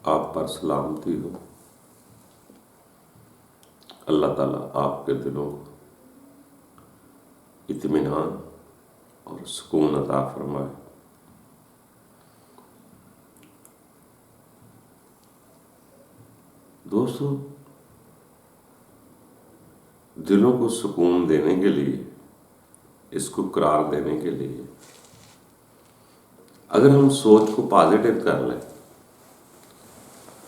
آپ پر سلامتی ہو۔ اللہ تعالیٰ آپ کے دلوں کو اطمینان اور سکون عطا فرمائے۔ دوستو، دلوں کو سکون دینے کے لیے، اس کو قرار دینے کے لیے اگر ہم سوچ کو پازیٹیو کر لیں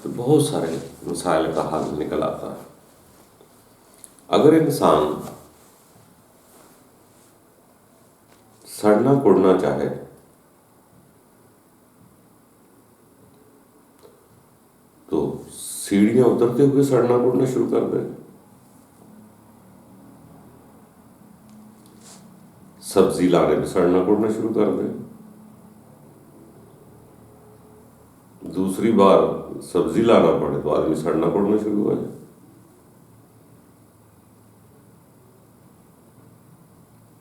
تو بہت سارے مسائل کا حل نکل آتا ہے۔ اگر انسان سڑنا کوڑنا چاہے تو سیڑھیاں اترتے ہوئے سڑنا کوڑنا شروع کر دے، سبزی لانے پہ سڑنا کوڑنا شروع کر دے، دوسری بار سبزی لانا پڑے تو آدمی سڑنا کوڑنا شروع ہو جائے۔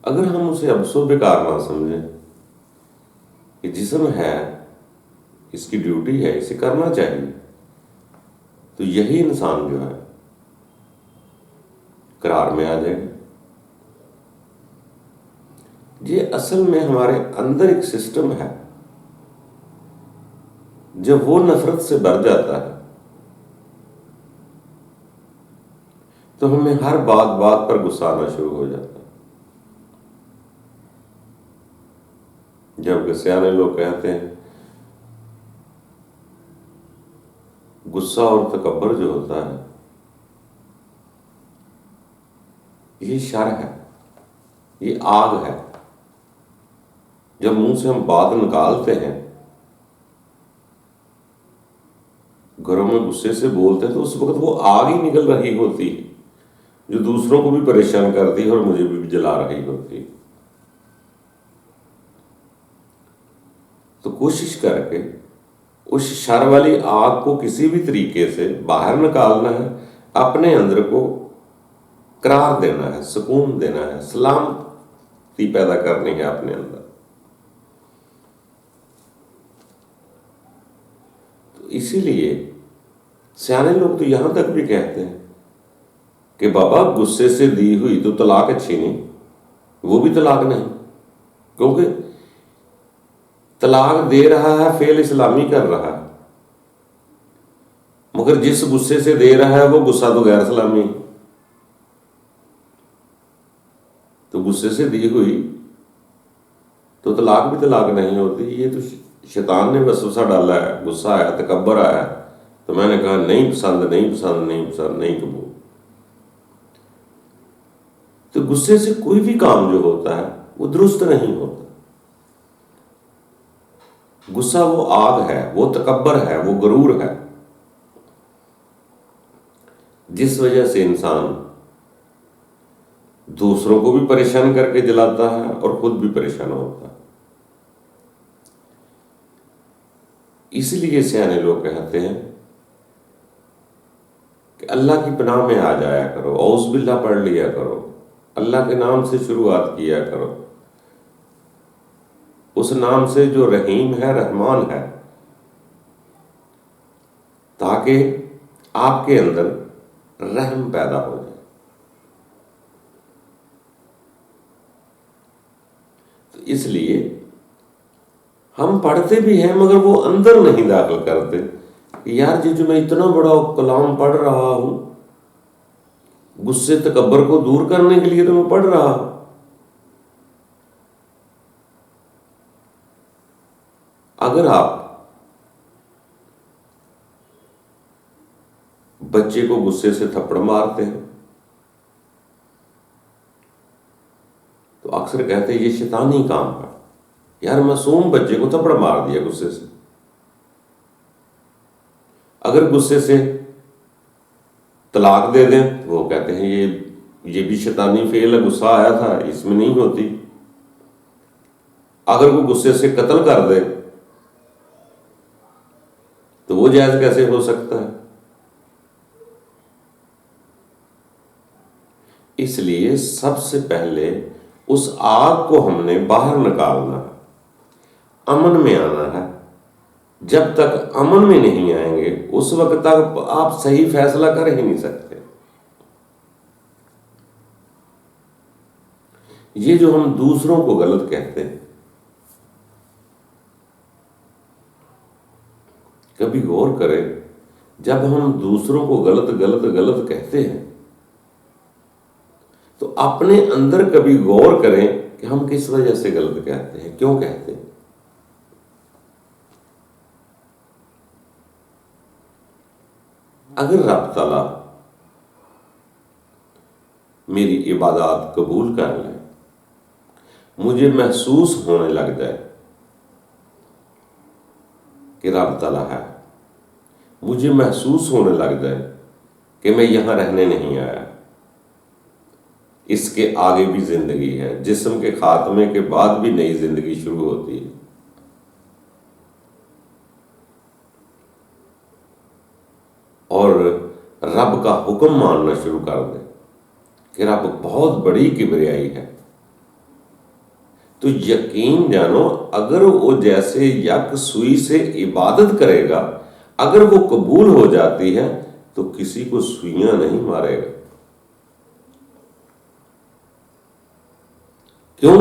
اگر ہم اسے ابس و بیکار نہ سمجھیں کہ جسم ہے، اس کی ڈیوٹی ہے، اسے کرنا چاہیے، تو یہی انسان جو ہے قرار میں آ جائے گا۔ یہ اصل میں ہمارے اندر ایک سسٹم ہے، جب وہ نفرت سے بھر جاتا ہے تو ہمیں ہر بات پر غصہ آنا شروع ہو جاتا ہے۔ جبکہ سیانے لوگ کہتے ہیں غصہ اور تکبر جو ہوتا ہے یہ شر ہے، یہ آگ ہے۔ جب منہ سے ہم بات نکالتے ہیں، گھروں میں غصے سے بولتے ہیں، تو اس وقت وہ آگ ہی نکل رہی ہوتی ہے جو دوسروں کو بھی پریشان کرتی ہے اور مجھے بھی جلا رہی ہوتی ہے۔ تو کوشش کر کے اس شر والی آگ کو کسی بھی طریقے سے باہر نکالنا ہے، اپنے اندر کو قرار دینا ہے، سکون دینا ہے، سلامتی پیدا کرنی ہے اپنے اندر۔ تو اسی لیے سیانے لوگ تو یہاں تک بھی کہتے ہیں کہ بابا غصے سے دی ہوئی تو طلاق اچھی نہیں، وہ بھی طلاق نہیں، کیونکہ طلاق دے رہا ہے فعل اسلامی کر رہا ہے، مگر جس غصے سے دے رہا ہے وہ غصہ تو غیر اسلامی ہے۔ تو غصے سے دی ہوئی تو طلاق بھی طلاق نہیں ہوتی، یہ تو شیطان نے وسوسہ ڈالا ہے، غصہ آیا، تکبر آیا، تو میں نے کہا نہیں پسند، نہیں پسند، نہیں پسند، نہیں قبول۔ تو غصے سے کوئی بھی کام جو ہوتا ہے وہ درست نہیں ہوتا۔ غصہ وہ آگ ہے، وہ تکبر ہے، وہ غرور ہے، جس وجہ سے انسان دوسروں کو بھی پریشان کر کے جلاتا ہے اور خود بھی پریشان ہوتا ہے۔ اس لیے سیانے لوگ کہتے ہیں کہ اللہ کی پناہ میں آ جایا کرو، اعوذ باللہ پڑھ لیا کرو، اللہ کے نام سے شروعات کیا کرو، اس نام سے جو رحیم ہے، رحمان ہے، تاکہ آپ کے اندر رحم پیدا ہو جائے۔ تو اس لیے ہم پڑھتے بھی ہیں مگر وہ اندر نہیں داخل کرتے کہ یار جو میں اتنا بڑا کلام پڑھ رہا ہوں، غصے تکبر کو دور کرنے کے لیے تو میں پڑھ رہا ہوں۔ اگر آپ بچے کو غصے سے تھپڑ مارتے ہیں تو اکثر کہتے ہیں یہ شیطانی کام ہے، یار معصوم بچے کو تھپڑ مار دیا غصے سے۔ اگر غصے سے طلاق دے دیں تو وہ کہتے ہیں یہ بھی شیطانی فعل ہے، غصہ آیا تھا، اس میں نہیں ہوتی۔ اگر وہ غصے سے قتل کر دے تو وہ جائز کیسے ہو سکتا ہے؟ اس لیے سب سے پہلے اس آگ کو ہم نے باہر نکالنا ہے، امن میں آنا ہے، جب تک امن میں نہیں آئیں گے اس وقت تک آپ صحیح فیصلہ کر ہی نہیں سکتے۔ یہ جو ہم دوسروں کو غلط کہتے ہیں، کبھی غور کریں، جب ہم دوسروں کو غلط غلط غلط کہتے ہیں تو اپنے اندر کبھی غور کریں کہ ہم کس وجہ سے غلط کہتے ہیں، کیوں کہتے ہیں۔ اگر رب تعالیٰ میری عبادات قبول کر لے، مجھے محسوس ہونے لگ جائے کہ رب تعالیٰ ہے، مجھے محسوس ہونے لگ جائے کہ میں یہاں رہنے نہیں آیا، اس کے آگے بھی زندگی ہے، جسم کے خاتمے کے بعد بھی نئی زندگی شروع ہوتی ہے، اور رب کا حکم ماننا شروع کر دے کہ رب بہت بڑی کبریائی ہے، تو یقین جانو اگر وہ جیسے یک سوئی سے عبادت کرے گا، اگر وہ قبول ہو جاتی ہے تو کسی کو سوئیاں نہیں مارے گا۔ کیوں؟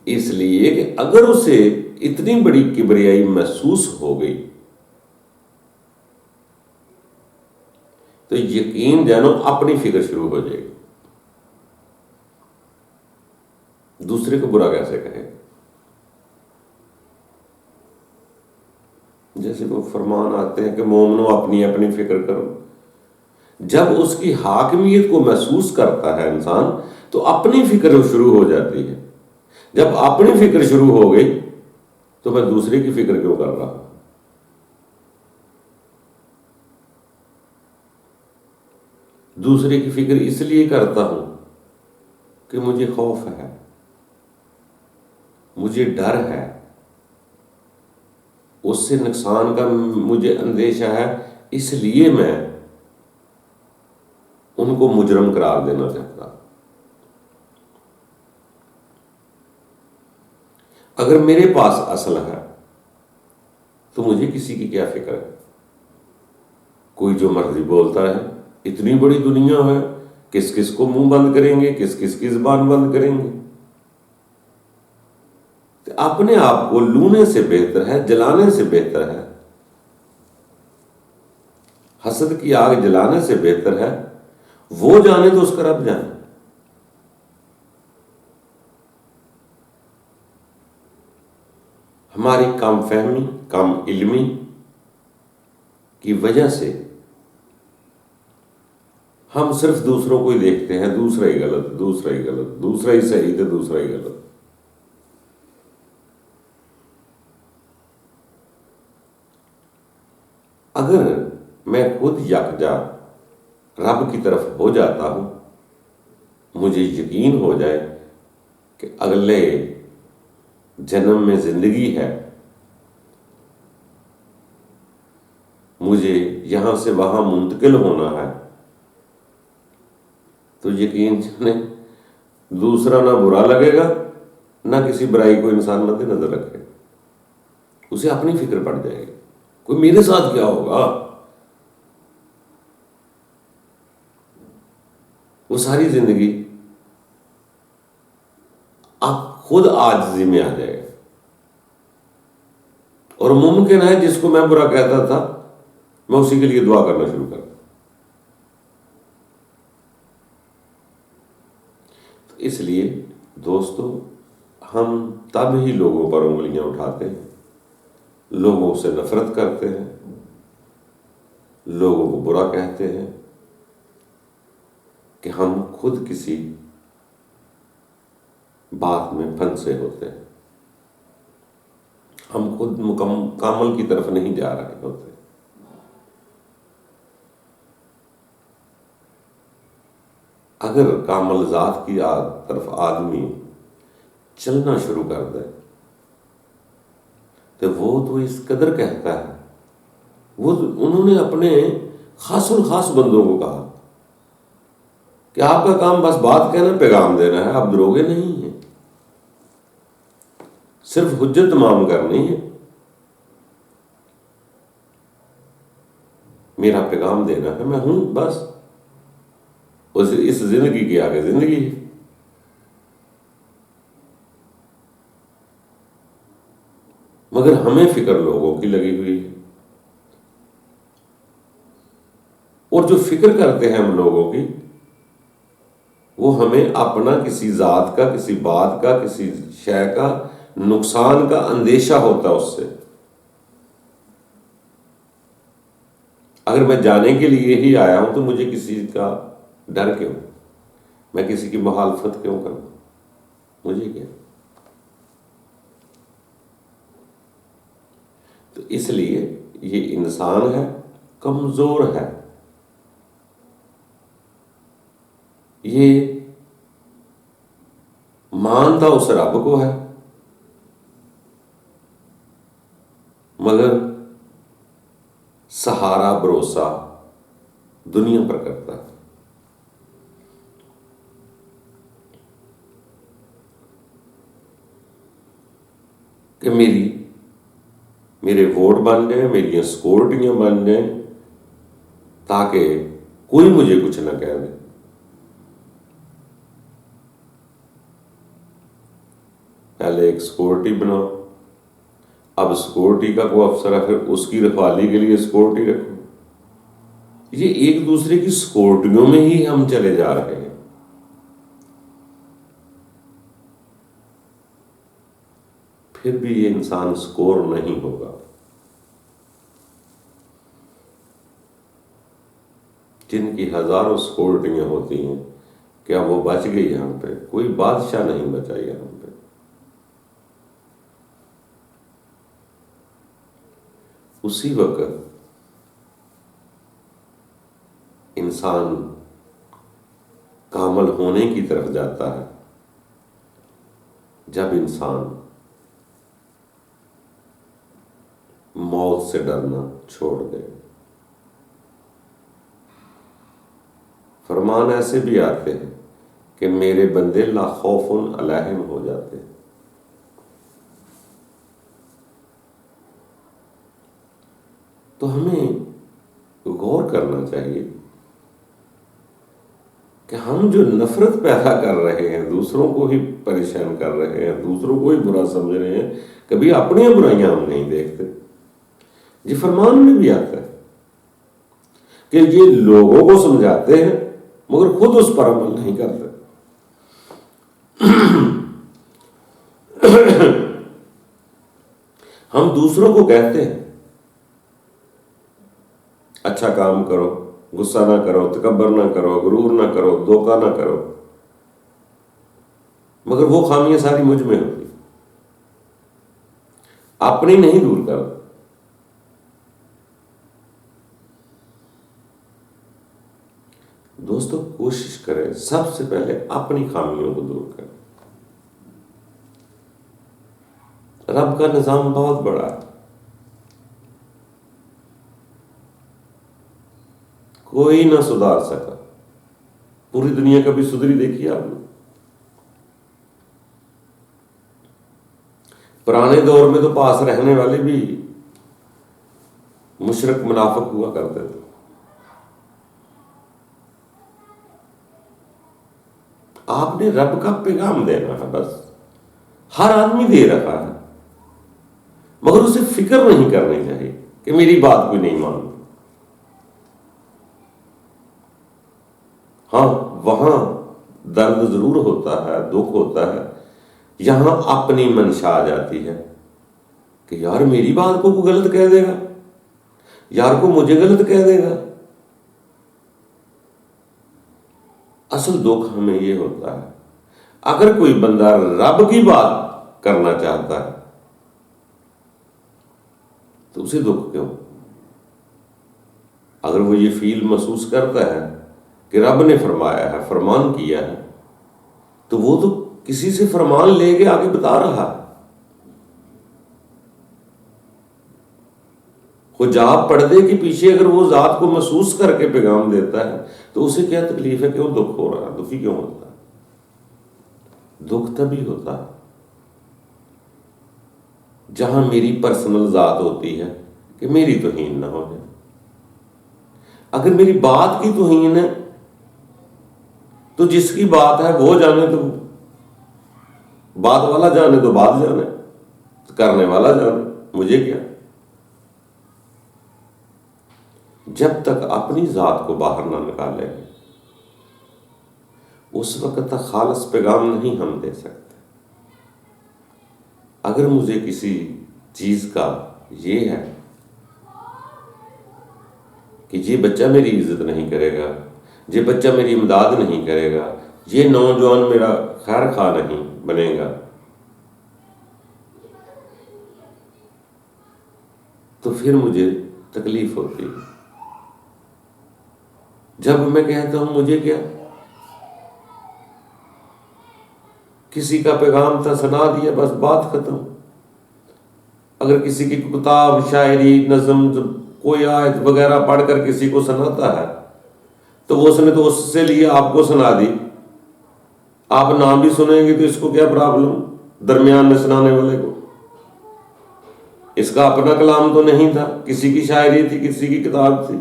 اس لیے کہ اگر اسے اتنی بڑی کبریائی محسوس ہو گئی تو یقین جانو اپنی فکر شروع ہو جائے گی، دوسرے کو برا کیسے کہے۔ جیسے وہ فرمان آتے ہیں کہ مومنو اپنی اپنی فکر کرو، جب اس کی حاکمیت کو محسوس کرتا ہے انسان تو اپنی فکر شروع ہو جاتی ہے۔ جب اپنی فکر شروع ہو گئی تو میں دوسرے کی فکر کیوں کر رہا ہوں؟ دوسرے کی فکر اس لیے کرتا ہوں کہ مجھے خوف ہے، مجھے ڈر ہے، اس سے نقصان کا مجھے اندیشہ ہے، اس لیے میں ان کو مجرم قرار دینا چاہتا۔ اگر میرے پاس اصل ہے تو مجھے کسی کی کیا فکر ہے؟ کوئی جو مرضی بولتا ہے، اتنی بڑی دنیا ہے، کس کس کو منہ بند کریں گے، کس کس کی زبان بند کریں گے۔ اپنے آپ کو لونے سے بہتر ہے، جلانے سے بہتر ہے، حسد کی آگ جلانے سے بہتر ہے وہ جانے تو اس کا رب جانے۔ ہماری کم فہمی، کم علمی کی وجہ سے ہم صرف دوسروں کو ہی دیکھتے ہیں، دوسرا ہی غلط، دوسرا ہی غلط، دوسرا ہی صحیح تو دوسرا ہی غلط۔ اگر میں خود یکجا رب کی طرف ہو جاتا ہوں، مجھے یقین ہو جائے کہ اگلے جنم میں زندگی ہے، مجھے یہاں سے وہاں منتقل ہونا ہے، تو یقین جانے دوسرا نہ برا لگے گا، نہ کسی برائی کو انسان مد نظر رکھے گا، اسے اپنی فکر پڑ جائے گی، کوئی میرے ساتھ کیا ہوگا۔ وہ ساری زندگی آپ خود عاجزی میں آ جائے گا، اور ممکن ہے جس کو میں برا کہتا تھا میں اسی کے لیے دعا کرنا شروع کر دوں۔ تو اس لیے دوستو، ہم تب ہی لوگوں پر انگلیاں اٹھاتے ہیں، لوگوں سے نفرت کرتے ہیں، لوگوں کو برا کہتے ہیں کہ ہم خود کسی بات میں پھنسے ہوتے ہیں، ہم خود کامل کی طرف نہیں جا رہے ہوتے۔ اگر کامل ذات کی طرف آدمی چلنا شروع کر دے تو وہ تو اس قدر کہتا ہے، انہوں نے اپنے خاص الخاص بندوں کو کہا کہ آپ کا کام بس بات کہنا، پیغام دینا ہے، آپ دروغے نہیں ہیں، صرف حجت تمام کرنی ہے۔ میرا پیغام دینا ہے، میں ہوں بس، اس زندگی کے آگے زندگی ہے۔ مگر ہمیں فکر لوگوں کی لگی ہوئی ہے، اور جو فکر کرتے ہیں ہم لوگوں کی، وہ ہمیں اپنا کسی ذات کا، کسی بات کا، کسی شے کا نقصان کا اندیشہ ہوتا ہے اس سے۔ اگر میں جانے کے لیے ہی آیا ہوں تو مجھے کسی کا ڈر کیوں؟ میں کسی کی مخالفت کیوں کروں؟ مجھے کیا؟ تو اس لیے یہ انسان ہے، کمزور ہے، یہ مانتا اس رب کو ہے، مگر سہارا بھروسہ دنیا پر کرتا ہے۔ کہ میرے ووٹ بن جائیں، میری سیکورٹیاں بن جائیں، تاکہ کوئی مجھے کچھ نہ کہہ دے۔ پہلے ایک سیکورٹی بناؤ، اب سیکورٹی کا کوئی افسر ہے، پھر اس کی رکھوالی کے لیے سیکورٹی رکھو۔ یہ ایک دوسرے کی سیکورٹیوں میں ہی ہم چلے جا رہے ہیں۔ پھر بھی یہ انسان سکور نہیں ہوگا۔ جن کی ہزاروں سیکورٹیاں ہوتی ہیں، کیا وہ بچ گئی یہاں پہ؟ کوئی بادشاہ نہیں بچا یہاں پہ۔ اسی وقت انسان کامل ہونے کی طرف جاتا ہے جب انسان موت سے ڈرنا چھوڑ دے۔ فرمان ایسے بھی آتے ہیں کہ میرے بندے لا خوف علیہم ہو جاتے ہیں۔ تو ہمیں غور کرنا چاہیے کہ ہم جو نفرت پیدا کر رہے ہیں، دوسروں کو ہی پریشان کر رہے ہیں، دوسروں کو ہی برا سمجھ رہے ہیں، کبھی اپنی برائیاں ہم نہیں دیکھتے۔ یہ فرمان میں بھی آتا ہے کہ یہ لوگوں کو سمجھاتے ہیں مگر خود اس پر عمل نہیں کرتے۔ ہم دوسروں کو کہتے ہیں اچھا کام کرو، غصہ نہ کرو، تکبر نہ کرو، غرور نہ کرو، دھوکہ نہ کرو، مگر وہ خامیاں ساری مجھ میں ہوتی، اپنی نہیں دور کرو۔ دوستو کوشش کریں سب سے پہلے اپنی خامیوں کو دور کریں۔ رب کا نظام بہت بڑا ہے، کوئی نہ سدھار سکا۔ پوری دنیا کبھی سدھری دیکھی آپ نے؟ پرانے دور میں تو پاس رہنے والے بھی مشرک منافق ہوا کرتے تھے۔ آپ نے رب کا پیغام دینا ہے، بس ہر آدمی دے رہا ہے، مگر اسے فکر نہیں کرنی چاہیے کہ میری بات کوئی نہیں مانتا۔ ہاں وہاں درد ضرور ہوتا ہے، دکھ ہوتا ہے، یہاں اپنی منشا آ جاتی ہے کہ یار میری بات کو کوئی غلط کہہ دے گا، یار کو مجھے غلط کہہ دے گا۔ اصل دکھ ہمیں یہ ہوتا ہے اگر کوئی بندہ رب کی بات کرنا چاہتا ہے تو اسے دکھ کیوں؟ اگر وہ یہ فیل محسوس کرتا ہے کہ رب نے فرمایا ہے، فرمان کیا ہے، تو وہ تو کسی سے فرمان لے کے آگے بتا رہا ہے۔ حجاب پردے کے پیچھے اگر وہ ذات کو محسوس کر کے پیغام دیتا ہے تو اسے کیا تکلیف ہے؟ کیوں دکھ ہو رہا ہے؟ دکھی کیوں ہوتا ہے؟ دکھ تبھی ہوتا ہے جہاں میری پرسنل ذات ہوتی ہے کہ میری توہین نہ ہو جائے، اگر میری بات کی توہین ہے تو جس کی بات ہے وہ جانے، تو بات والا جانے تو بات جانے، کرنے والا جانے، مجھے کیا؟ جب تک اپنی ذات کو باہر نہ نکالیں اس وقت تک خالص پیغام نہیں ہم دے سکتے۔ اگر مجھے کسی چیز کا یہ ہے کہ یہ بچہ میری عزت نہیں کرے گا، یہ بچہ میری امداد نہیں کرے گا، یہ نوجوان میرا خیر خواہ نہیں بنے گا، تو پھر مجھے تکلیف ہوتی ہے۔ جب میں کہتا ہوں مجھے کیا، کسی کا پیغام تھا سنا دیا، بس بات ختم۔ اگر کسی کی کتاب، شاعری، نظم، کوئی آیت وغیرہ پڑھ کر کسی کو سناتا ہے تو وہ اس نے تو اس سے لیے آپ کو سنا دی، آپ نام بھی سنیں گے تو اس کو کیا پرابلم درمیان میں سنانے والے کو؟ اس کا اپنا کلام تو نہیں تھا، کسی کی شاعری تھی، کسی کی کتاب تھی،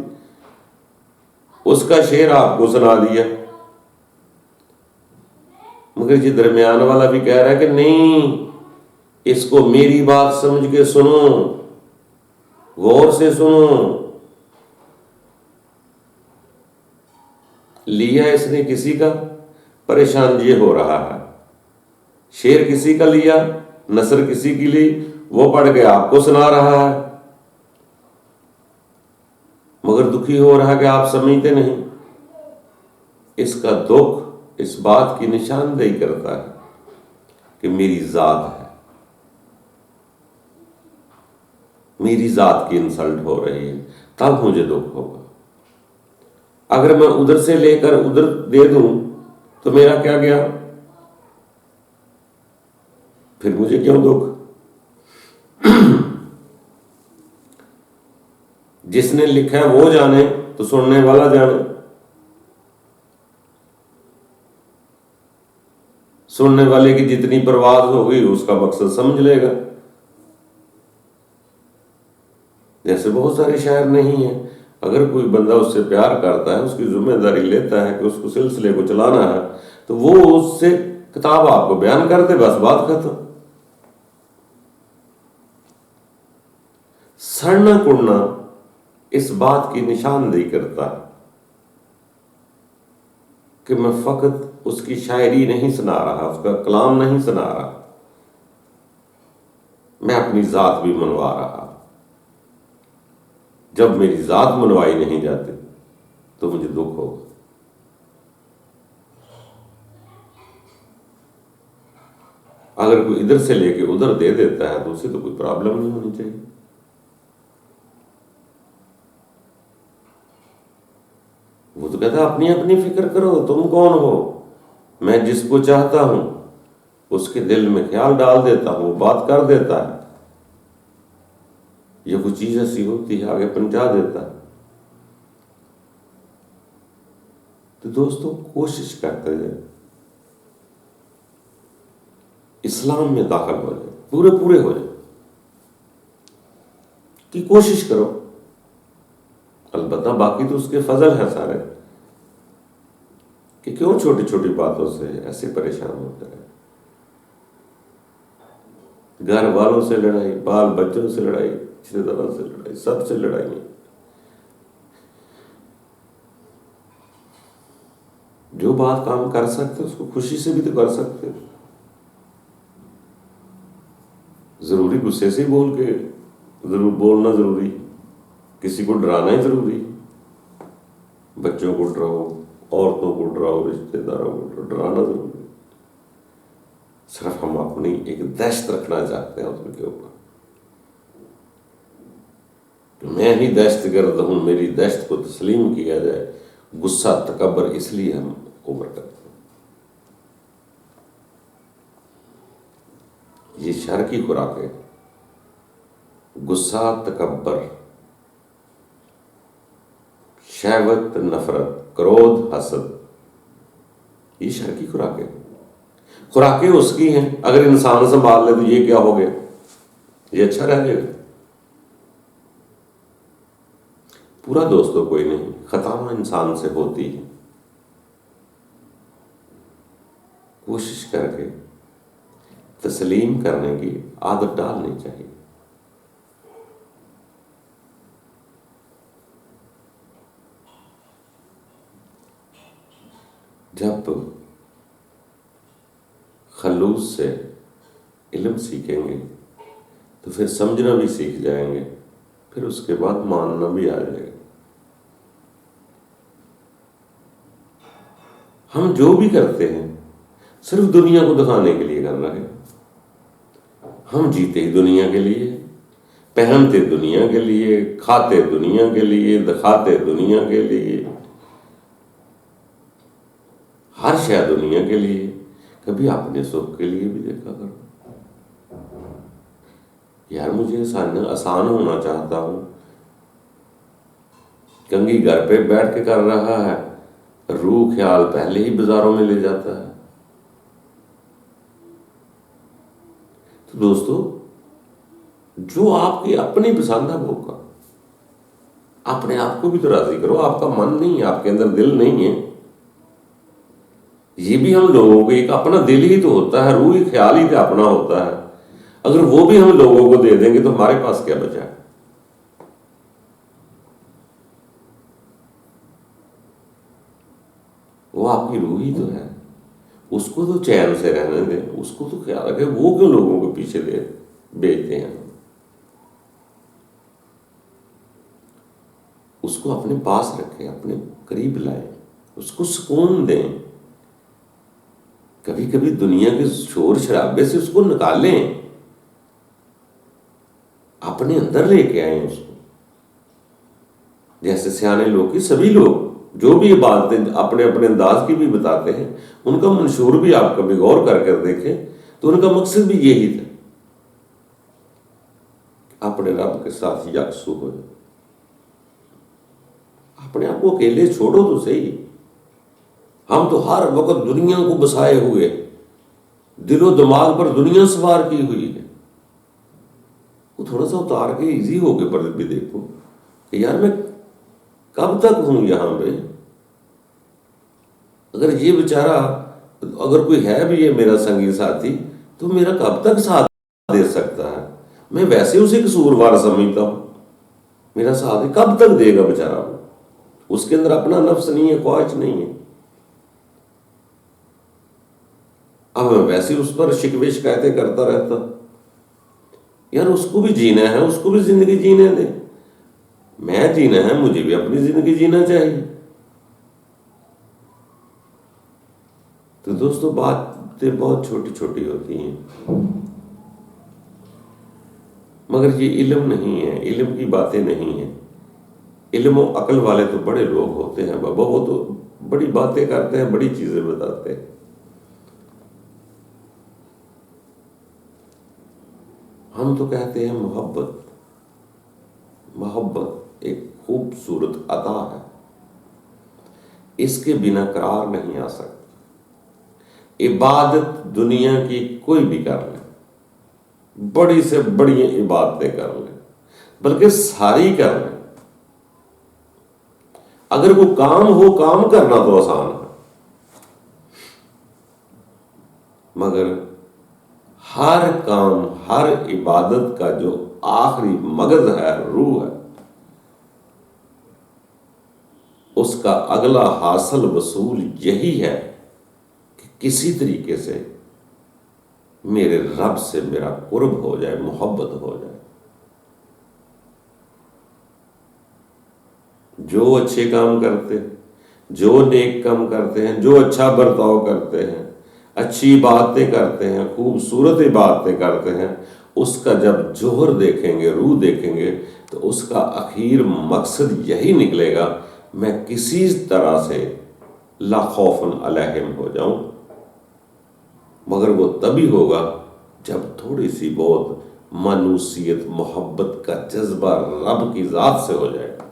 اس کا شعر آپ کو سنا دیا۔ مگر یہ درمیان والا بھی کہہ رہا ہے کہ نہیں، اس کو میری بات سمجھ کے سنو، غور سے سنو۔ لیا اس نے کسی کا، پریشان یہ ہو رہا ہے، شعر کسی کا لیا، نثر کسی کی لی، وہ پڑھ کے آپ کو سنا رہا ہے، مگر دکھی ہو رہا ہے کہ آپ سمجھتے نہیں۔ اس کا دکھ اس بات کی نشاندہی کرتا ہے کہ میری ذات ہے، میری ذات کی انسلٹ ہو رہی ہے، تب مجھے دکھ ہوگا۔ اگر میں ادھر سے لے کر ادھر دے دوں تو میرا کیا گیا، پھر مجھے کیوں دکھ؟ جس نے لکھا ہے وہ جانے تو سننے والا جانے، سننے والے کی جتنی پرواز ہوگی اس کا مقصد سمجھ لے گا۔ جیسے بہت سارے شاعر نہیں ہیں، اگر کوئی بندہ اس سے پیار کرتا ہے، اس کی ذمہ داری لیتا ہے کہ اس کو سلسلے کو چلانا ہے، تو وہ اس سے کتاب آپ کو بیان کر دے، بس بات ختم۔ سڑنا کڑنا اس بات کی نشاندہی کرتا ہے کہ میں فقط اس کی شاعری نہیں سنا رہا، اس کا کلام نہیں سنا رہا، میں اپنی ذات بھی منوا رہا۔ جب میری ذات منوائی نہیں جاتی تو مجھے دکھ ہوگا۔ اگر کوئی ادھر سے لے کے ادھر دے دیتا ہے تو اسے تو کوئی پرابلم نہیں ہونی چاہیے۔ وہ تو کہتا ہے اپنی اپنی فکر کرو، تم کون ہو؟ میں جس کو چاہتا ہوں اس کے دل میں خیال ڈال دیتا ہوں، وہ بات کر دیتا ہے، یہ کوئی چیز ایسی ہوتی ہے آگے پہنچا دیتا ہے۔ تو دوستو کوشش کرتے ہیں اسلام میں داخل ہو جائے، پورے ہو جائے کی کوشش کرو۔ البتہ باقی تو اس کے فضل ہے سارے، کہ کیوں چھوٹی چھوٹی باتوں سے ایسے پریشان ہوتے رہے۔ گھر والوں سے لڑائی، بال بچوں سے لڑائی، رشتے داروں سے لڑائی، سب سے لڑائی ہے۔ جو بات کام کر سکتے اس کو خوشی سے بھی تو کر سکتے، ضروری غصے سے بول کے ضرور بولنا ضروری، کسی کو ڈرانا ہی ضروری، بچوں کو ڈراؤ، عورتوں کو ڈراؤ، رشتے داروں کو ڈرانا ضروری۔ صرف ہم اپنی ایک دہشت رکھنا چاہتے ہیں ان کے اوپر کہ میں ہی دہشت گرد ہوں، میری دہشت کو تسلیم کیا جائے۔ غصہ تکبر اس لیے ہم اوپر کرتے ہیں۔ یہ شر کی خوراک ہے، غصہ، تکبر، شہوت، نفرت، کرودھ، حسد، یہ شر کی خوراکیں۔ خوراکیں اس کی ہیں، اگر انسان سنبھال لے تو یہ کیا ہو گیا، یہ اچھا رہ جائے گا۔ پورا دوست تو کوئی نہیں، خطاؤں انسان سے ہوتی ہے، کوشش کر کے تسلیم کرنے کی عادت ڈالنی چاہیے۔ جب خلوص سے علم سیکھیں گے تو پھر سمجھنا بھی سیکھ جائیں گے، پھر اس کے بعد ماننا بھی آ جائے گا۔ ہم جو بھی کرتے ہیں صرف دنیا کو دکھانے کے لیے کر رہے ہیں۔ ہم جیتے ہی دنیا کے لیے، پہنتے دنیا کے لیے، کھاتے دنیا کے لیے، دکھاتے دنیا کے لیے، ہر شے دنیا کے لیے۔ کبھی اپنے سکھ کے لیے بھی دیکھا کرو، یار مجھے آسان ہونا چاہتا ہوں، کنگھی گھر پہ بیٹھ کے کر رہا ہے، روح خیال پہلے ہی بازاروں میں لے جاتا ہے۔ تو دوستو، جو آپ کی اپنی پسند ہے وہ کا، اپنے آپ کو بھی تو راضی کرو۔ آپ کا من نہیں ہے، آپ کے اندر دل نہیں ہے، یہ بھی ہم لوگوں کو ایک اپنا دل ہی تو ہوتا ہے، روح خیال ہی تو اپنا ہوتا ہے۔ اگر وہ بھی ہم لوگوں کو دے دیں گے تو ہمارے پاس کیا بچا ہے؟ وہ آپ کی روح ہی تو ہے، اس کو تو چین سے رہنے دیں، اس کو تو خیال رکھے۔ وہ کیوں لوگوں کو پیچھے بیچتے ہیں؟ اس کو اپنے پاس رکھیں، اپنے قریب لائیں، اس کو سکون دیں۔ کبھی کبھی دنیا کے شور شرابے سے اس کو نکالیں، اپنے اندر لے کے آئیں اس کو۔ جیسے سیانے لوگ کی سبھی لوگ جو بھی یہ باتیں اپنے اپنے انداز کی بھی بتاتے ہیں، ان کا منشور بھی آپ کبھی غور کر کر دیکھیں تو ان کا مقصد بھی یہی تھا، اپنے رب کے ساتھ یکسو ہو جائے۔ اپنے آپ کو اکیلے چھوڑو تو صحیح۔ ہم تو ہر وقت دنیا کو بسائے ہوئے، دل و دماغ پر دنیا سوار کی ہوئی ہے۔ وہ تھوڑا سا اتار کے ایزی ہو کے پر بھی دیکھو کہ یار میں کب تک ہوں یہاں پہ؟ اگر یہ بیچارہ، اگر کوئی ہے بھی یہ میرا سنگی ساتھی، تو میرا کب تک ساتھ دے سکتا ہے؟ میں ویسے اسے قصوروار سمجھتا ہوں، میرا ساتھ کب تک دے گا بیچارہ؟ اس کے اندر اپنا نفس نہیں ہے، خواہش نہیں ہے۔ اب میں ویسے اس پر شکوے شکایتیں کرتا رہتا، یار اس کو بھی جینا ہے، اس کو بھی زندگی جینے دے۔ میں جینا ہے، مجھے بھی اپنی زندگی جینا چاہیے۔ تو دوستو، باتیں بہت چھوٹی چھوٹی ہوتی ہیں، مگر یہ علم نہیں ہے، علم کی باتیں نہیں ہیں۔ علم و عقل والے تو بڑے لوگ ہوتے ہیں بابا، وہ تو بڑی باتیں کرتے ہیں، بڑی چیزیں بتاتے ہیں۔ ہم تو کہتے ہیں محبت ایک خوبصورت عطا ہے، اس کے بنا قرار نہیں آ سکتا۔ عبادت دنیا کی کوئی بھی کر لے، بڑی سے بڑی عبادتیں کر لیں، بلکہ ساری کر لیں، اگر وہ کام ہو، کام کرنا تو آسان ہے، مگر ہر کام، ہر عبادت کا جو آخری مغز ہے، روح ہے، اس کا اگلا حاصل وصول یہی ہے کہ کسی طریقے سے میرے رب سے میرا قرب ہو جائے، محبت ہو جائے۔ جو اچھے کام کرتے ہیں، جو نیک کام کرتے ہیں، جو اچھا برتاؤ کرتے ہیں، اچھی باتیں کرتے ہیں، خوبصورت باتیں کرتے ہیں، اس کا جب جوہر دیکھیں گے، روح دیکھیں گے، تو اس کا اخیر مقصد یہی نکلے گا، میں کسی طرح سے لا خوف علیہم ہو جاؤں۔ مگر وہ تبھی ہوگا جب تھوڑی سی بہت مانوسیت، محبت کا جذبہ رب کی ذات سے ہو جائے گا۔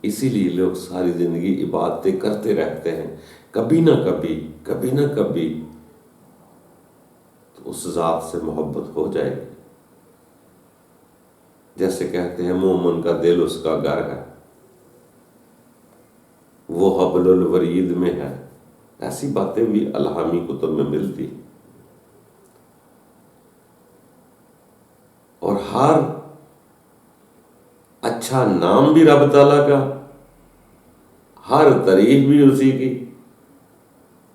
اسی لیے لوگ ساری زندگی عبادتیں کرتے رہتے ہیں، کبھی نہ کبھی تو اس ذات سے محبت ہو جائے گی۔ جیسے کہتے ہیں مومن کا دل اس کا گھر ہے، وہ حبل الورید میں ہے، ایسی باتیں بھی الہامی کتب میں ملتی. اور ہر اچھا نام بھی رب تعالیٰ کا، ہر تعریف بھی اسی کی،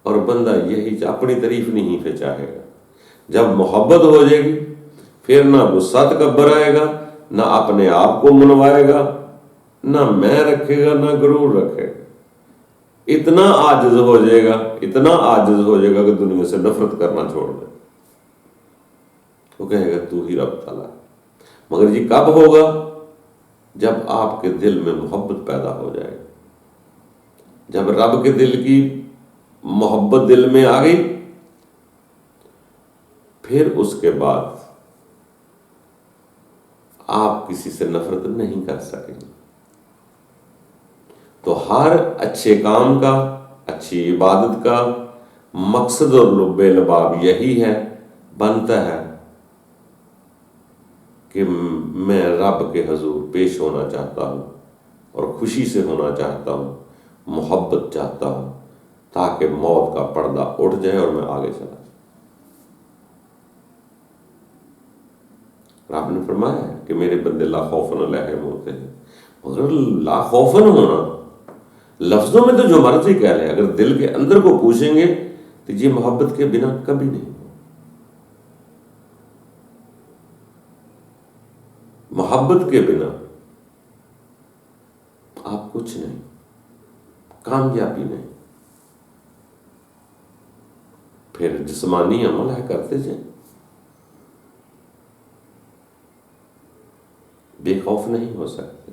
اور بندہ یہی اپنی تعریف نہیں پہ چاہے گا. جب محبت ہو جائے گی پھر نہ غصہ تکبر آئے گا، نہ اپنے آپ کو منوائے گا، نہ میں رکھے گا، نہ غرور رکھے گا. اتنا عاجز ہو جائے گا، اتنا عاجز ہو جائے گا کہ دنیا سے نفرت کرنا چھوڑ دے. وہ کہے گا تو ہی رب تعالیٰ. مگر یہ کب ہوگا؟ جب آپ کے دل میں محبت پیدا ہو جائے گا. جب رب کے دل کی محبت دل میں آ گئی، پھر اس کے بعد آپ کسی سے نفرت نہیں کر سکیں گے. تو ہر اچھے کام کا، اچھی عبادت کا مقصد اور لب لباب یہی ہے، بنتا ہے کہ میں رب کے حضور پیش ہونا چاہتا ہوں اور خوشی سے ہونا چاہتا ہوں، محبت چاہتا ہوں، تاکہ موت کا پردہ اٹھ جائے اور میں آگے چلا جاؤں. رب نے فرمایا ہے کہ میرے بندے لا خوفن علیہم ہوتے ہیں. مگر لا خوفن ہونا لفظوں میں تو جو مرضی کہہ لیں، اگر دل کے اندر کو پوچھیں گے تو یہ محبت کے بنا کبھی نہیں. محبت کے بنا آپ کچھ نہیں، کامیابی نہیں. پھر جسمانی عمل ہے کرتے جائیں، بے خوف نہیں ہو سکتے.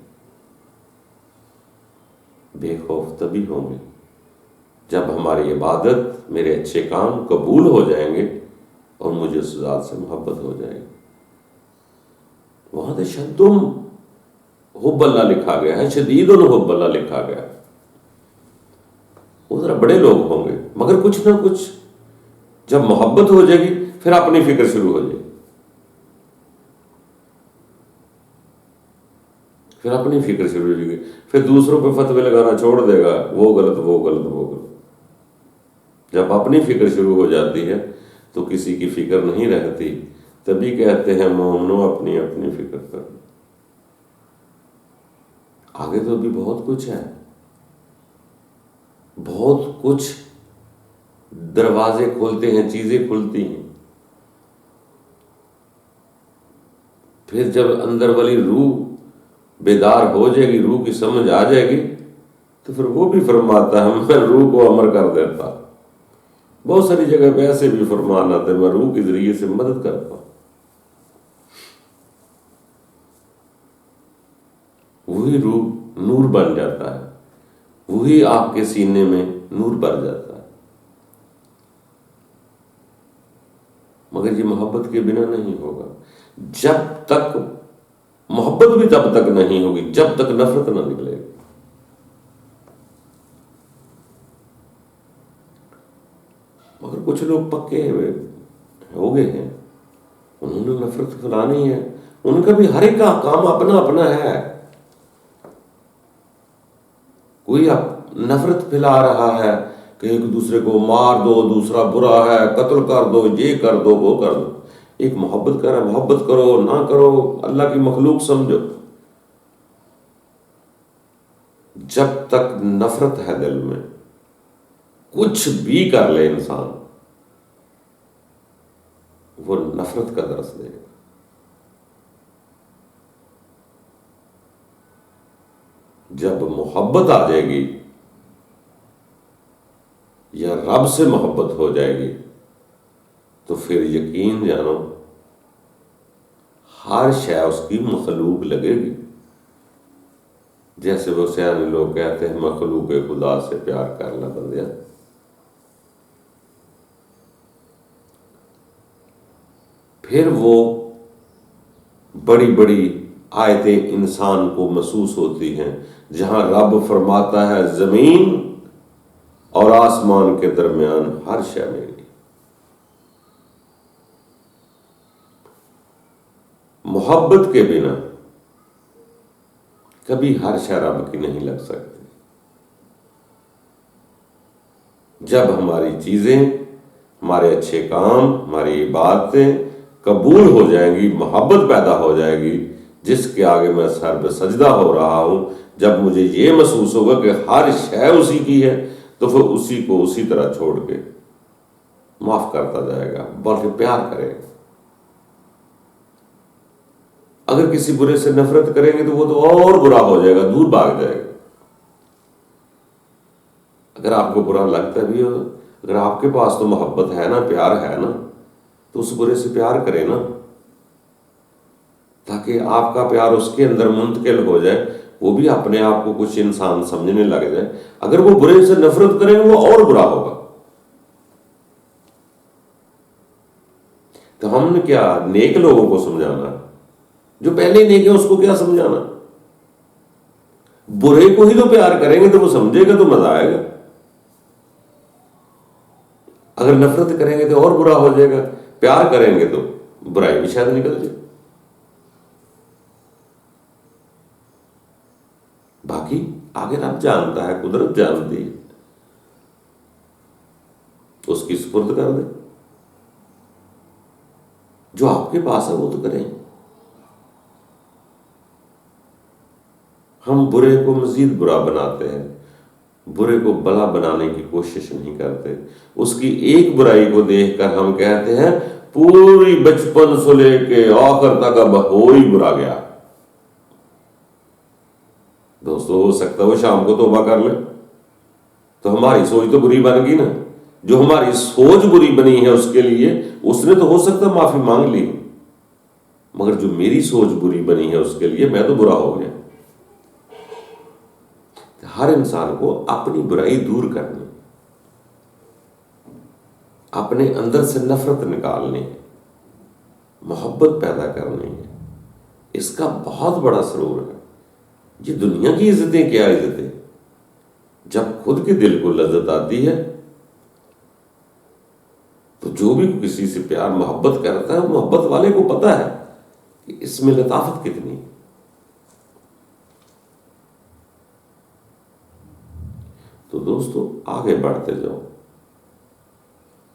بے خوف تبھی ہوں گے جب ہماری عبادت، میرے اچھے کام قبول ہو جائیں گے اور مجھے اس ذات سے محبت ہو جائے گی. وہاں تو شدم حب اللہ لکھا گیا ہے، شدید حب اللہ لکھا گیا ہے. وہ ذرا بڑے لوگ ہوں گے، مگر کچھ نہ کچھ جب محبت ہو جائے گی پھر اپنی فکر شروع ہو جائے گی. پھر اپنی فکر شروع ہو جائے گی، پھر دوسروں پہ فتوے لگانا چھوڑ دے گا، وہ غلط وہ غلط وہ غلط. جب اپنی فکر شروع ہو جاتی ہے تو کسی کی فکر نہیں رہتی. تبھی کہتے ہیں مومنو اپنی اپنی فکر کر. آگے تو بھی بہت کچھ ہے، بہت کچھ دروازے کھولتے ہیں، چیزیں کھلتی ہیں. پھر جب اندر والی روح بیدار ہو جائے گی، روح کی سمجھ آ جائے گی، تو پھر وہ بھی فرماتا ہے میں روح کو امر کر دیتا. بہت ساری جگہ پہ ایسے بھی فرمان آتے ہیں میں روح کے ذریعے سے مدد کرتا ہوں. وہی روح نور بن جاتا ہے، وہی آپ کے سینے میں نور بھر جاتا ہے. مگر یہ محبت کے بنا نہیں ہوگا. جب تک محبت بھی تب تک نہیں ہوگی جب تک نفرت نہ نکلے گی. مگر کچھ لوگ پکے ہو گئے ہیں، انہوں نے نفرت پھیلانی ہے. ان کا بھی ہر ایک کا کام اپنا اپنا ہے. کوئی نفرت پھیلا رہا ہے کہ ایک دوسرے کو مار دو، دوسرا برا ہے، قتل کر دو، یہ کر دو، وہ کر دو. ایک محبت کر رہا ہے، محبت کرو نہ کرو اللہ کی مخلوق سمجھو. جب تک نفرت ہے دل میں، کچھ بھی کر لے انسان، وہ نفرت کا درس دے گا. جب محبت آ جائے گی یا رب سے محبت ہو جائے گی تو پھر یقین جانو ہر شے اس کی مخلوق لگے گی. جیسے وہ سیانے لوگ کہتے ہیں مخلوق خدا سے پیار کر لے بندیا. پھر وہ بڑی بڑی آیتیں انسان کو محسوس ہوتی ہیں جہاں رب فرماتا ہے زمین اور آسمان کے درمیان ہر شے میری. محبت کے بنا کبھی ہر شے رب کی نہیں لگ سکتی۔ جب ہماری چیزیں، ہمارے اچھے کام، ہماری عبادتیں قبول ہو جائیں گی، محبت پیدا ہو جائے گی، جس کے آگے میں سر پہ سجدہ ہو رہا ہوں، جب مجھے یہ محسوس ہوگا کہ ہر شے اسی کی ہے، تو پھر اسی کو اسی طرح چھوڑ کے معاف کرتا جائے گا، بلکہ پیار کرے گا۔ اگر کسی برے سے نفرت کریں گے تو وہ تو اور برا ہو جائے گا، دور بھاگ جائے گا۔ اگر آپ کو برا لگتا بھی ہو، اگر آپ کے پاس تو محبت ہے نا، پیار ہے نا، تو اس برے سے پیار کریں نا، تاکہ آپ کا پیار اس کے اندر منتقل ہو جائے، وہ بھی اپنے آپ کو کچھ انسان سمجھنے لگ جائے۔ اگر وہ برے سے نفرت کریں گے وہ اور برا ہوگا۔ تو ہم نے کیا نیک لوگوں کو سمجھانا ہے؟ جو پہلے نیک ہے اس کو کیا سمجھانا؟ برے کو ہی تو پیار کریں گے تو وہ سمجھے گا، تو مزہ آئے گا۔ اگر نفرت کریں گے تو اور برا ہو جائے گا، پیار کریں گے تو برائی بھی شاید نکل جائے۔ باقی آگے رب جانتا ہے، قدرت جانتی ہے، اس کی سپرد کر دیں۔ جو آپ کے پاس ہے وہ تو کریں۔ ہم برے کو مزید برا بناتے ہیں، برے کو بلا بنانے کی کوشش نہیں کرتے۔ اس کی ایک برائی کو دیکھ کر ہم کہتے ہیں پوری بچپن سے لے کے آخر تک اب ہو ہی برا گیا۔ دوستو ہو سکتا ہے وہ شام کو توبہ کر لے، تو ہماری سوچ تو بری بن گئی نا۔ جو ہماری سوچ بری بنی ہے اس کے لیے اس نے تو ہو سکتا ہے معافی مانگ لی، مگر جو میری سوچ بری بنی ہے اس کے لیے میں تو برا ہو گیا۔ ہر انسان کو اپنی برائی دور کرنی، اپنے اندر سے نفرت نکالنی ہے، محبت پیدا کرنی ہے۔ اس کا بہت بڑا سرور ہے۔ یہ دنیا کی عزتیں کیا عزتیں، جب خود کے دل کو لذت آتی ہے تو جو بھی کسی سے پیار محبت کرتا ہے، محبت والے کو پتا ہے کہ اس میں لطافت کتنی ہے۔ تو دوستو آگے بڑھتے جاؤ،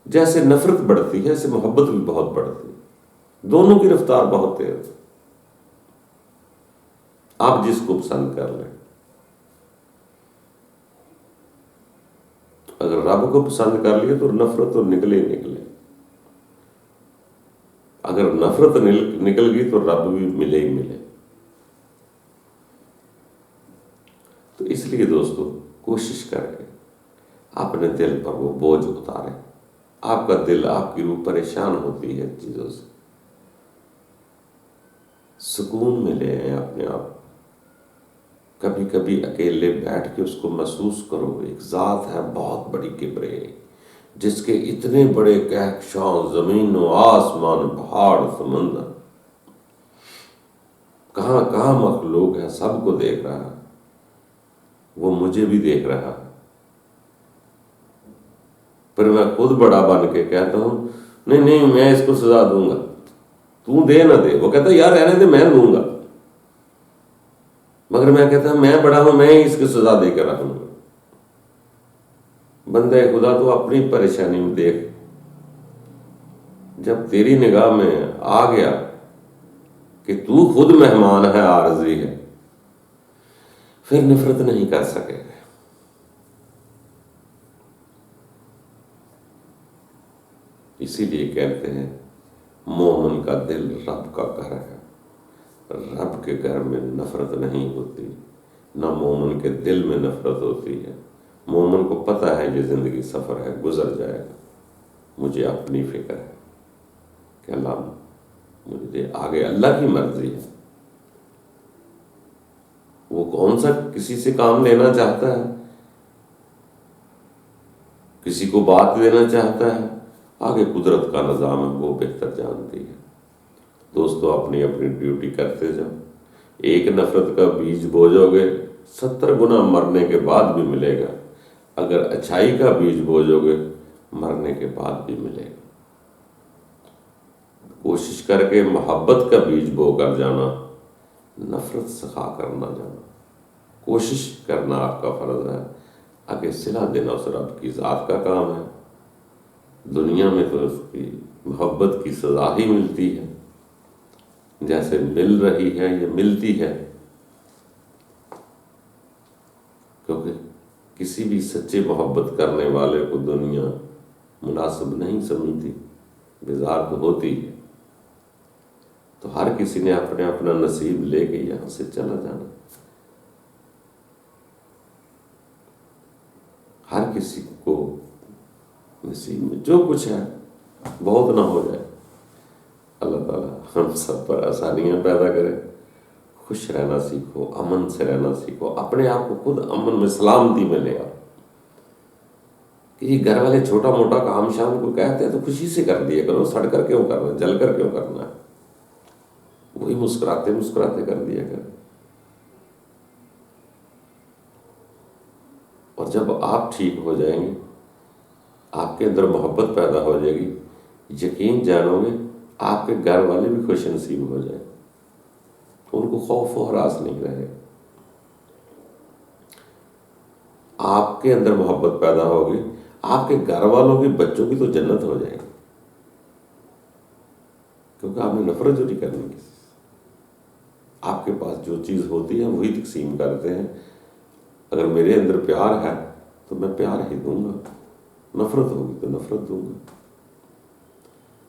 جیسے نفرت بڑھتی ہے ایسے محبت بھی بہت بڑھتی ہے، دونوں کی رفتار بہت تیز ہے۔ آپ جس کو پسند کر لیں، اگر رب کو پسند کر لیے تو نفرت تو نکلے ہی نکلے، اگر نفرت نکل گئی تو رب بھی ملے ہی ملے۔ تو اس لیے دوستو کوشش کر کے اپنے دل پر وہ بوجھ اتاریں۔ آپ کا دل، آپ کی روح پریشان ہوتی ہے چیزوں سے، سکون میں لے آئیں اپنے آپ۔ کبھی کبھی اکیلے بیٹھ کے اس کو محسوس کرو، ایک ذات ہے بہت بڑی کبرے، جس کے اتنے بڑے کہکشاں، زمین و آسمان، پہاڑ، سمندر، کہاں کہاں مخلوق ہے، سب کو دیکھ رہا ہے، وہ مجھے بھی دیکھ رہا ہے۔ پر میں خود بڑا بن کے کہتا ہوں نہیں نہیں میں اس کو سزا دوں گا، تو دے نہ دے۔ وہ کہتا ہے یار رہنے دے، میں دوں گا۔ مگر میں کہتا ہوں میں بڑا ہوں، میں اس کی سزا دے کر رکھوں گا۔ بندہ خدا تو اپنی پریشانی میں دیکھ، جب تیری نگاہ میں آ گیا کہ تو خود مہمان ہے، عارضی ہے، پھر نفرت نہیں کر سکے۔ اسی لیے کہتے ہیں مومن کا دل رب کا گھر ہے، رب کے گھر میں نفرت نہیں ہوتی، نہ مومن کے دل میں نفرت ہوتی ہے۔ مومن کو پتہ ہے یہ زندگی سفر ہے، گزر جائے گا، مجھے اپنی فکر ہے کہ اللہ مجھے دے، آگے اللہ کی مرضی ہے۔ وہ کون سا کسی سے کام لینا چاہتا ہے، کسی کو بات دینا چاہتا ہے، آگے قدرت کا نظام ہے، وہ بہتر جانتی ہے۔ دوستو اپنی اپنی ڈیوٹی کرتے جاؤ۔ ایک نفرت کا بیج بوجو گے 70 گنا مرنے کے بعد بھی ملے گا، اگر اچھائی کا بیج بوجو گے مرنے کے بعد بھی ملے گا۔ کوشش کر کے محبت کا بیج بو کر جانا، نفرت سکھا کر نہ جانا۔ کوشش کرنا آپ کا فرض ہے. آگے صلہ دینا اس رب کی ذات کا کام ہے. دنیا میں تو اس کی محبت کی سزا ہی ملتی ہے، جیسے مل رہی ہے یہ ملتی ہے، کیونکہ کسی بھی سچے محبت کرنے والے کو دنیا مناسب نہیں سمجھتی، بیزار تو ہوتی ہے. تو ہر کسی نے اپنے اپنا نصیب لے کے یہاں سے چلا جانا. ہر کسی کو نصیب میں جو کچھ ہے بہت نہ ہو جائے. اللہ تعالیٰ ہم سب پر آسانیاں پیدا کرے. خوش رہنا سیکھو، امن سے رہنا سیکھو، اپنے آپ کو خود امن میں سلامتی میں لے آؤ. کہ یہ گھر والے چھوٹا موٹا کام شام کو کہتے ہیں تو خوشی سے کر دیا کرو، سڑ کر کیوں کرنا ہے، جل کر کیوں کرنا ہے، وہی مسکراتے مسکراتے کر دیا کرو. اور جب آپ ٹھیک ہو جائیں گے، آپ کے اندر محبت پیدا ہو جائے گی، یقین جانو گے آپ کے گھر والے بھی خوش نصیب ہو جائیں، ان کو خوف و ہراس نہیں رہے. آپ کے اندر محبت پیدا ہوگی، آپ کے گھر والوں کی بچوں کی تو جنت ہو جائے گی، کیونکہ آپ نے نفرت جو نہیں کرنی کسی سے. آپ کے پاس جو چیز ہوتی ہے وہی تقسیم کرتے ہیں. اگر میرے اندر پیار ہے تو میں پیار ہی دوں گا، نفرت ہوگی تو نفرت دوں گا.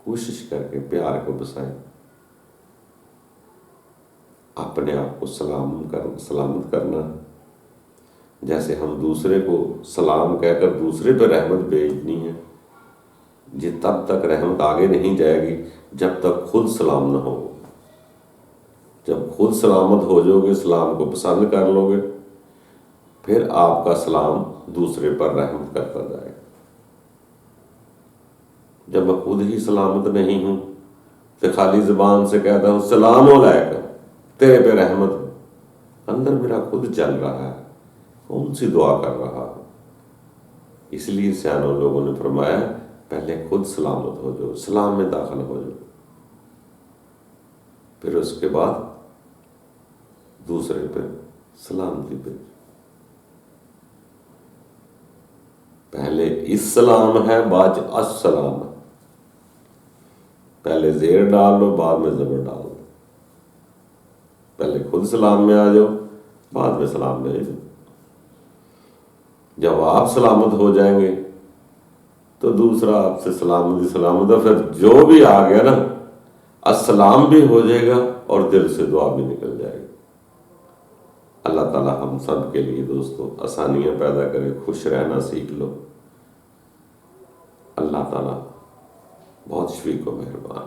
کوشش کر کے پیار کو بسائیں، اپنے آپ کو سلامت کرنا. جیسے ہم دوسرے کو سلام کہہ کر دوسرے پہ رحمت بھیجنی ہے، یہ تب تک رحمت آگے نہیں جائے گی جب تک خود سلام نہ ہو. جب خود سلامت ہو جاؤ گے، سلام کو پسند کر لو گے، پھر آپ کا سلام دوسرے پر رحمت کرتا جائے گا. جب میں خود ہی سلامت نہیں ہوں تو خالی زبان سے کہتا ہوں سلام علیکم، تیرے پہ رحمت، اندر میرا خود چل رہا ہے، کون سی دعا کر رہا ہوں. اس لیے سیانوں لوگوں نے فرمایا پہلے خود سلامت ہو جاؤ، سلام میں داخل ہو جاؤ، پھر اس کے بعد دوسرے پہ سلامتی پہ. پہلے السلام ہے، بعد السلام ہے. پہلے زیر ڈال لو، بعد میں زبر ڈال لو. پہلے خود سلام میں آ جاؤ، بعد میں سلام بھیج دو. جب آپ سلامت ہو جائیں گے تو دوسرا آپ سے سلامت ہے. پھر جو بھی آ گیا نا، السلام بھی ہو جائے گا اور دل سے دعا بھی نکل جائے گی. اللہ تعالیٰ ہم سب کے لیے دوستو آسانیاں پیدا کرے، خوش رہنا سیکھ لو. اللہ تعالیٰ بہت شفیق و مہربان.